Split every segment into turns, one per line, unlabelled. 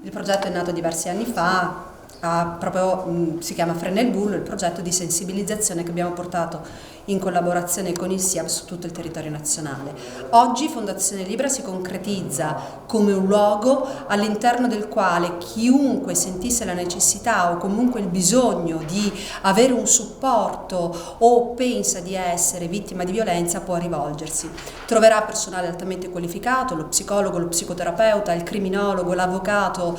Il progetto è nato diversi anni fa, si chiama Frena il Bullo, il progetto di sensibilizzazione che abbiamo portato in collaborazione con il SIAP su tutto il territorio nazionale. Oggi Fondazione Libra si concretizza come un luogo all'interno del quale chiunque sentisse la necessità o comunque il bisogno di avere un supporto o pensa di essere vittima di violenza può rivolgersi. Troverà personale altamente qualificato, lo psicologo, lo psicoterapeuta, il criminologo, l'avvocato,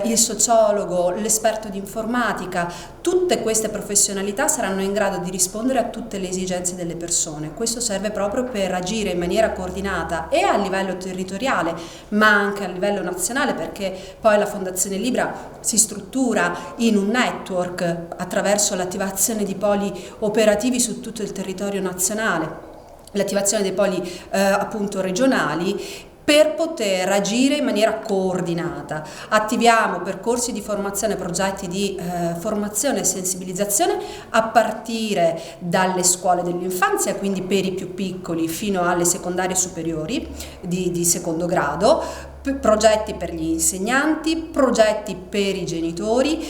il sociologo, l'esperto di informatica. Tutte queste professionalità saranno in grado di rispondere a tutte le esigenze delle persone. Questo serve proprio per agire in maniera coordinata e a livello territoriale ma anche a livello nazionale, perché poi la Fondazione Libra si struttura in un network attraverso l'attivazione di poli operativi su tutto il territorio nazionale, l'attivazione dei poli appunto regionali, per poter agire in maniera coordinata. Attiviamo percorsi di formazione, progetti di formazione e sensibilizzazione a partire dalle scuole dell'infanzia, quindi per i più piccoli fino alle secondarie superiori di secondo grado, progetti per gli insegnanti, progetti per i genitori.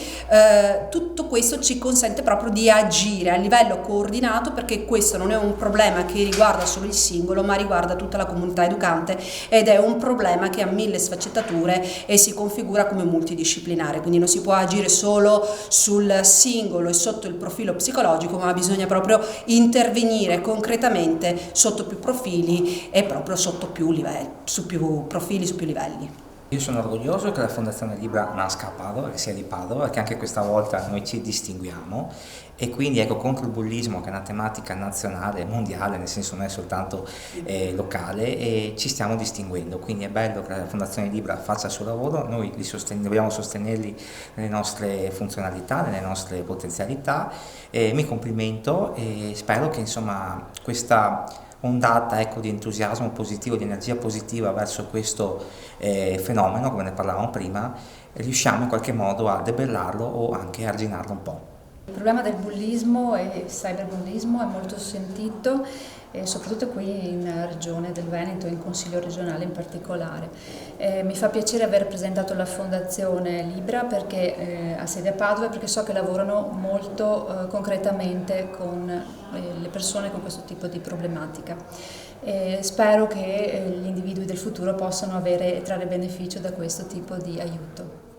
Tutto questo ci consente proprio di agire a livello coordinato, perché questo non è un problema che riguarda solo il singolo ma riguarda tutta la comunità educante ed è un problema che ha mille sfaccettature e si configura come multidisciplinare, quindi non si può agire solo sul singolo e sotto il profilo psicologico, ma bisogna proprio intervenire concretamente sotto più profili e proprio sotto più livelli, su più profili, su più livelli.
Io sono orgoglioso che la Fondazione Libra nasca a Padova, che sia di Padova, perché anche questa volta noi ci distinguiamo e quindi ecco, contro il bullismo, che è una tematica nazionale, mondiale, nel senso non è soltanto locale, e ci stiamo distinguendo, quindi è bello che la Fondazione Libra faccia il suo lavoro, noi dobbiamo sostenerli nelle nostre funzionalità, nelle nostre potenzialità, mi complimento e spero che insomma questa ondata di entusiasmo positivo, di energia positiva verso questo fenomeno, come ne parlavamo prima, riusciamo in qualche modo a debellarlo o anche a arginarlo un po'.
Il problema del bullismo e cyberbullismo è molto sentito, soprattutto qui in Regione del Veneto, in Consiglio regionale in particolare. Mi fa piacere aver presentato la Fondazione Libra perché ha sede a Padova, perché so che lavorano molto concretamente con le persone con questo tipo di problematica. Spero che gli individui del futuro possano avere e trarre beneficio da questo tipo di aiuto.